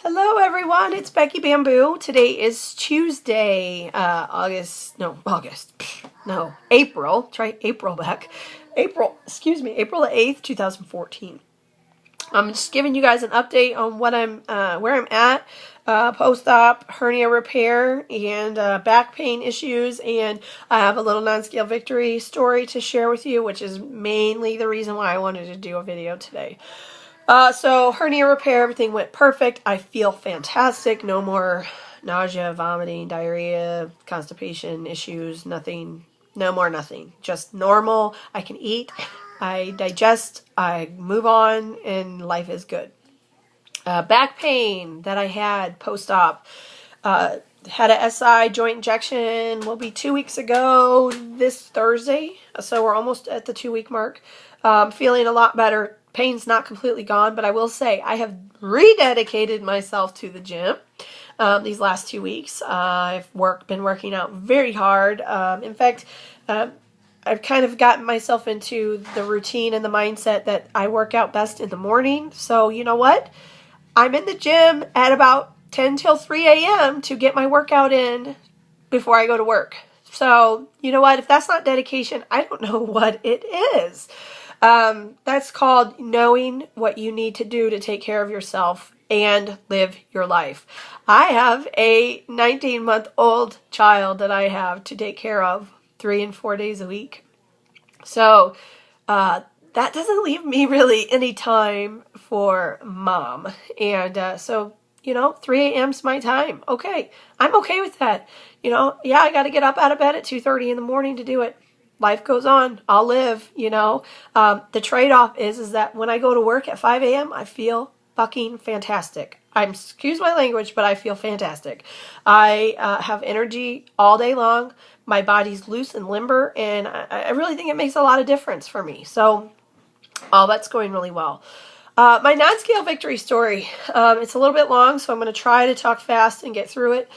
Hello everyone, it's Becky Bamboo. Today is Tuesday, April. Try April back. April the 8th, 2014. I'm just giving you guys an update on where I'm at, post-op hernia repair and back pain issues, and I have a little non-scale victory story to share with you, which is mainly the reason why I wanted to do a video today. So hernia repair, everything went perfect. I feel fantastic. No more nausea, vomiting, diarrhea, constipation issues, nothing. No more nothing. Just normal. I can eat. I digest. I move on, and life is good. Back pain that I had post-op. Had a SI joint injection, will be 2 weeks ago this Thursday. So we're almost at the 2-week mark. Feeling a lot better. Pain's not completely gone, but I will say I have rededicated myself to the gym these last 2 weeks. I've been working out very hard. In fact, I've kind of gotten myself into the routine and the mindset that I work out best in the morning. So you know what? I'm in the gym at about 10 till 3 a.m. to get my workout in before I go to work. So you know what? If that's not dedication, I don't know what it is. That's called knowing what you need to do to take care of yourself and live your life. I have a 19-month-old child that I have to take care of 3 and 4 days a week. So that doesn't leave me really any time for mom. And so, 3 a.m.'s my time. Okay. I'm okay with that. Yeah, I got to get up out of bed at 2:30 in the morning to do it. Life goes on. I'll live, The trade-off is that when I go to work at 5 a.m., I feel fucking fantastic. Excuse my language, but I feel fantastic. I have energy all day long. My body's loose and limber, and I really think it makes a lot of difference for me. So all that's going really well. My non-scale victory story, it's a little bit long, so I'm going to try to talk fast and get through it.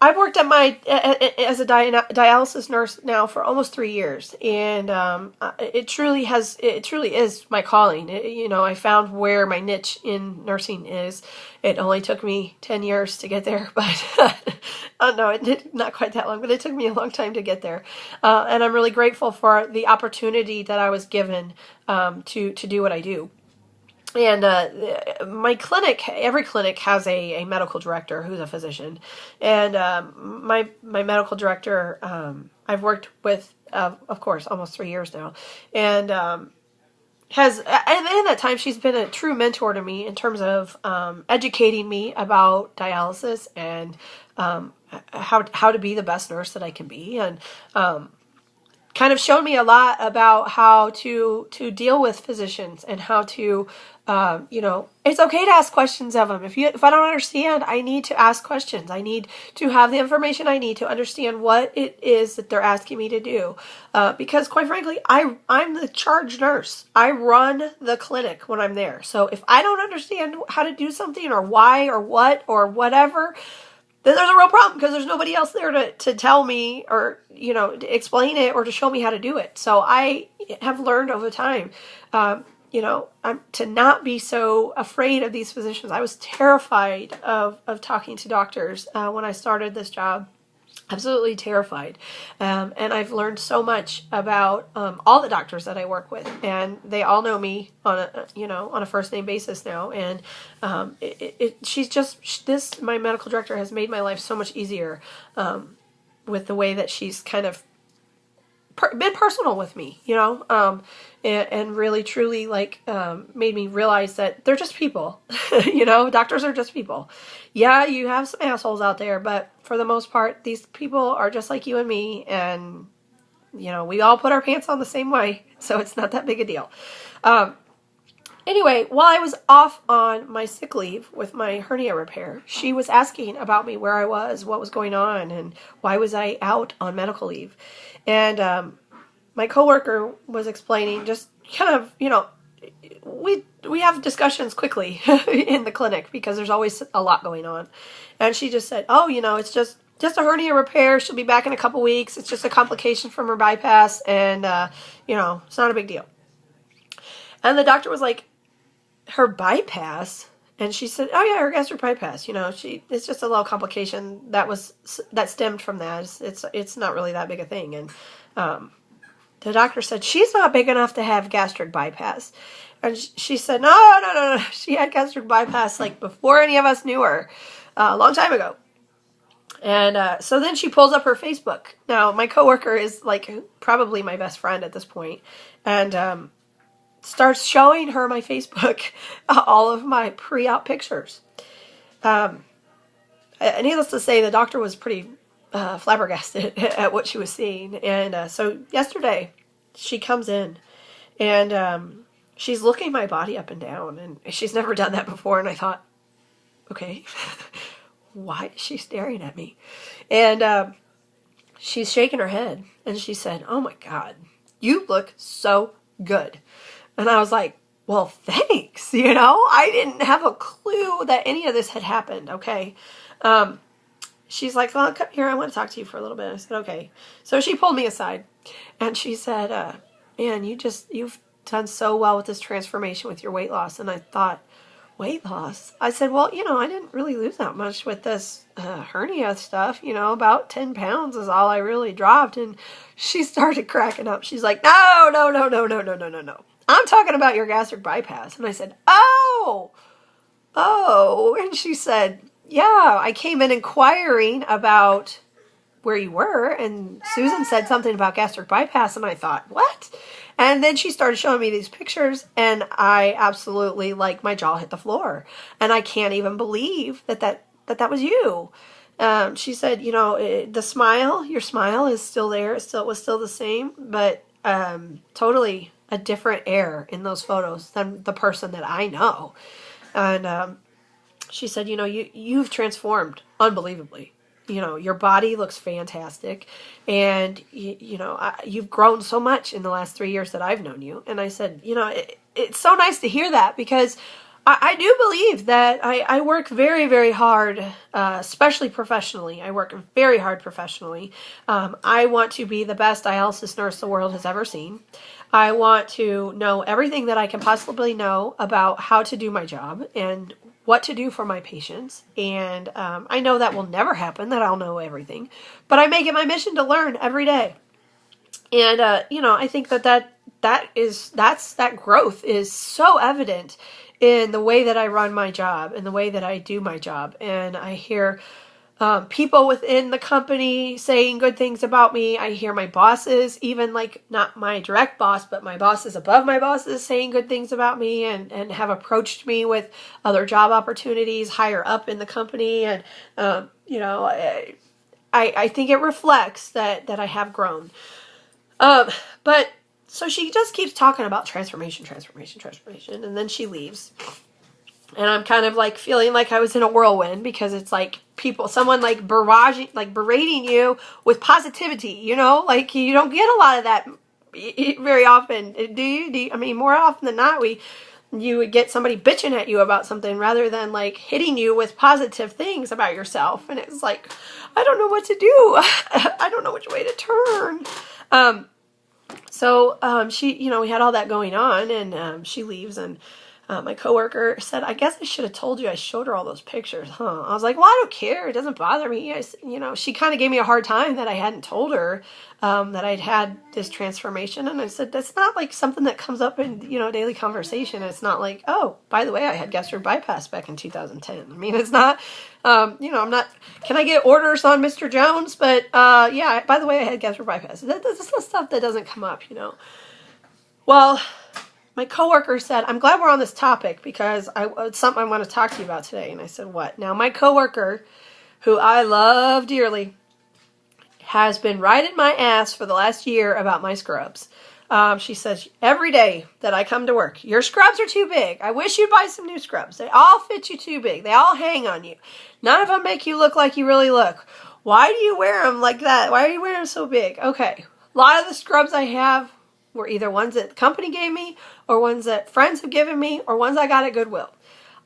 I've worked as a dialysis nurse now for almost 3 years, and it truly is my calling. I found where my niche in nursing is. It only took me 10 years to get there, but no, it did not quite that long, but it took me a long time to get there. And I'm really grateful for the opportunity that I was given to do what I do. And my clinic, every clinic has a medical director who's a physician. And my medical director, I've worked with, of course, almost 3 years now. And in that time, she's been a true mentor to me in terms of educating me about dialysis and how to be the best nurse that I can be. And kind of showed me a lot about how to deal with physicians and how to, it's okay to ask questions of them. If I don't understand, I need to ask questions. I need to have the information I need to understand what it is that they're asking me to do. Because quite frankly, I'm the charge nurse. I run the clinic when I'm there. So if I don't understand how to do something or why or what or whatever, then there's a real problem because there's nobody else there to tell me or, to explain it or to show me how to do it. So I have learned over time, to not be so afraid of these physicians. I was terrified of talking to doctors when I started this job. Absolutely terrified. And I've learned so much about all the doctors that I work with, and they all know me on a first name basis now. And my medical director has made my life so much easier with the way that she's kind of been personal with me, and really truly made me realize that they're just people. Doctors are just people. Yeah, you have some assholes out there, but for the most part, these people are just like you and me, and we all put our pants on the same way, so it's not that big a deal. Anyway, while I was off on my sick leave with my hernia repair, she was asking about me, where I was, what was going on, and why was I out on medical leave. And my coworker was explaining, just kind of, we have discussions quickly in the clinic because there's always a lot going on. And she just said, oh, it's just a hernia repair. She'll be back in a couple weeks. It's just a complication from her bypass, and, it's not a big deal. And the doctor was like, her bypass? And she said, oh yeah, her gastric bypass, it's just a little complication that stemmed from that. It's not really that big a thing. And the doctor said, she's not big enough to have gastric bypass. And she said, no. She had gastric bypass like before any of us knew her, a long time ago. And so then she pulls up her Facebook. Now, my coworker is like probably my best friend at this point, and starts showing her my Facebook, all of my pre-op pictures. Needless to say, the doctor was pretty flabbergasted at what she was seeing. And so yesterday, she comes in, and she's looking my body up and down, and she's never done that before. And I thought, okay, why is she staring at me? And she's shaking her head, and she said, oh my God, you look so good. And I was like, well, thanks. I didn't have a clue that any of this had happened. Okay. She's like, well, come here. I want to talk to you for a little bit. I said, okay. So she pulled me aside, and she said, man, you've done so well with this transformation with your weight loss. And I thought, weight loss? I said, well, I didn't really lose that much with this hernia stuff. About 10 pounds is all I really dropped. And she started cracking up. She's like, no. I'm talking about your gastric bypass. And I said, oh. And she said, yeah, I came in inquiring about where you were, and Susan said something about gastric bypass, and I thought, what? And then she started showing me these pictures, and I absolutely, my jaw hit the floor. And I can't even believe that was you. She said, the smile, your smile is still there. It was still the same, but totally a different air in those photos than the person that I know. And she said, you've transformed unbelievably. Your body looks fantastic, and you've grown so much in the last 3 years that I've known you. And I said, it's so nice to hear that, because I do believe that I work very, very hard, especially professionally. I work very hard professionally. I want to be the best dialysis nurse the world has ever seen. I want to know everything that I can possibly know about how to do my job and what to do for my patients. And I know that will never happen, that I'll know everything. But I make it my mission to learn every day. And, I think that growth is so evident in the way that I run my job and the way that I do my job. And I hear people within the company saying good things about me. I hear my bosses, even not my direct boss, but my bosses above my bosses, saying good things about me, and have approached me with other job opportunities higher up in the company. And, I think it reflects that I have grown. But so she just keeps talking about transformation. And then she leaves. And I'm kind of feeling like I was in a whirlwind, because it's someone berating you with positivity, you don't get a lot of that very often. Do you? I mean, more often than not, you would get somebody bitching at you about something rather than hitting you with positive things about yourself. And it's I don't know what to do. I don't know which way to turn. So she, we had all that going on, and she leaves, and my coworker said, I guess I should have told you I showed her all those pictures, huh? I was like, well, I don't care. It doesn't bother me. She kind of gave me a hard time that I hadn't told her that I'd had this transformation. And I said, that's not something that comes up in, daily conversation. It's not oh, by the way, I had gastric bypass back in 2010. I mean, it's not, I'm not, can I get orders on Mr. Jones? But yeah, by the way, I had gastric bypass. That's the stuff that doesn't come up, Well, my coworker said, I'm glad we're on this topic, because it's something I want to talk to you about today. And I said, what? Now, my coworker, who I love dearly, has been riding my ass for the last year about my scrubs. She says, every day that I come to work, your scrubs are too big. I wish you'd buy some new scrubs. They all fit you too big. They all hang on you. None of them make you look like you really look. Why do you wear them like that? Why are you wearing them so big? Okay. A lot of the scrubs I have were either ones that the company gave me, or ones that friends have given me, or ones I got at Goodwill.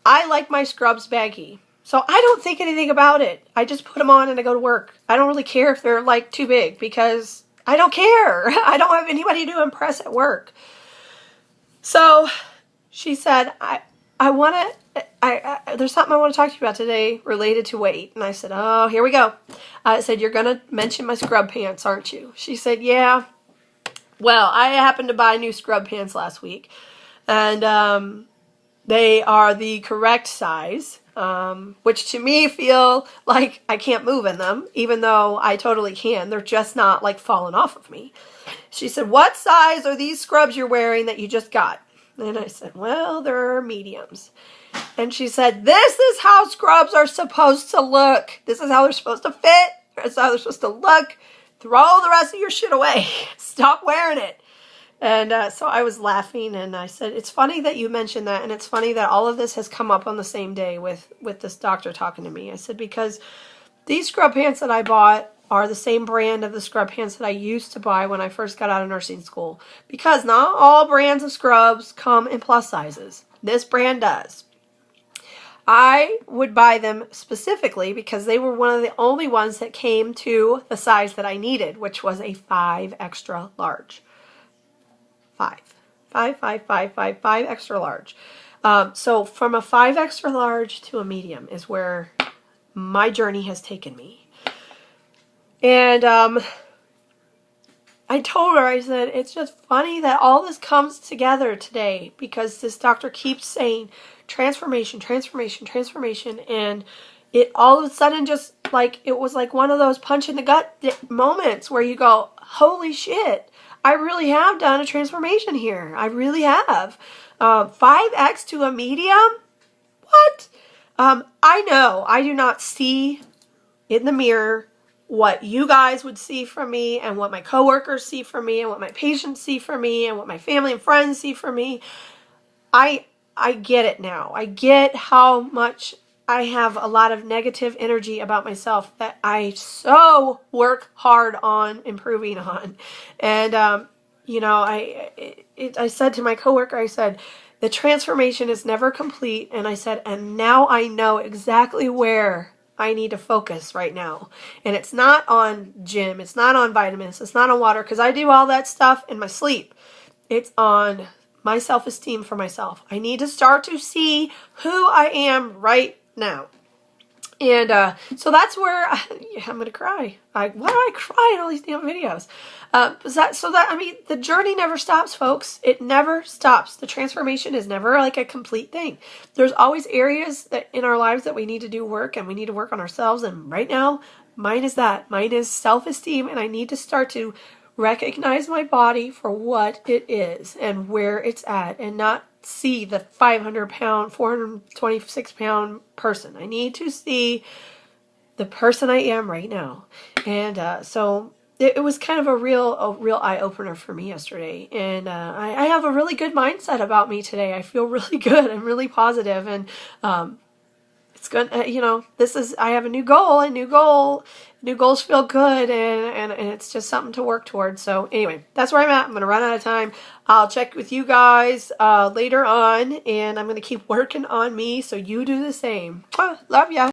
I like my scrubs baggy, so I don't think anything about it. I just put them on and I go to work. I don't really care if they're too big, because I don't care. I don't have anybody to impress at work. So she said, I I want to, there's something I want to talk to you about today related to weight. And I said, oh, here we go. I said, you're going to mention my scrub pants, aren't you? She said, yeah. Well, I happened to buy new scrub pants last week. And they are the correct size, which to me feel like I can't move in them, even though I totally can. They're just not like falling off of me. She said, what size are these scrubs you're wearing that you just got? And I said, well, they're mediums. And she said, this is how scrubs are supposed to look. This is how they're supposed to fit. This is how they're supposed to look. Throw the rest of your shit away. Stop wearing it. And so I was laughing, and I said, it's funny that you mentioned that, and it's funny that all of this has come up on the same day with this doctor talking to me. I said, because these scrub pants that I bought are the same brand of the scrub pants that I used to buy when I first got out of nursing school. Because not all brands of scrubs come in plus sizes. This brand does. I would buy them specifically because they were one of the only ones that came to the size that I needed, which was a 5 extra large. 5 extra large. So from a 5 extra large to a medium is where my journey has taken me. And I told her, I said, it's just funny that all this comes together today because this doctor keeps saying transformation, transformation, transformation. And it all of a sudden just like, it was like one of those punch in the gut moments where you go, holy shit. I really have done a transformation here. I really have. 5X to a medium? What? I know I do not see in the mirror what you guys would see from me and what my coworkers see from me and what my patients see from me and what my family and friends see from me. I get it now. I get how much I have a lot of negative energy about myself that I so work hard on improving on. And, you know, I said to my coworker, I said, the transformation is never complete. And I said, and now I know exactly where I need to focus right now. And it's not on gym. It's not on vitamins. It's not on water because I do all that stuff in my sleep. It's on my self-esteem for myself. I need to start to see who I am right now. And so that's where I'm going to cry. Why do I cry in all these damn videos? I mean, the journey never stops, folks. It never stops. The transformation is never like a complete thing. There's always areas that in our lives that we need to do work and we need to work on ourselves. And right now, mine is that. Mine is self-esteem. And I need to start to recognize my body for what it is and where it's at and not see the 500-pound, 426-pound person. I need to see the person I am right now. And so it was kind of a real eye-opener for me yesterday. And I have a really good mindset about me today. I feel really good. I'm really positive. And it's good. You know, I have a new goal. New goals feel good, and it's just something to work towards. So anyway, that's where I'm at. I'm going to run out of time. I'll check with you guys later on, and I'm going to keep working on me so you do the same. Love ya.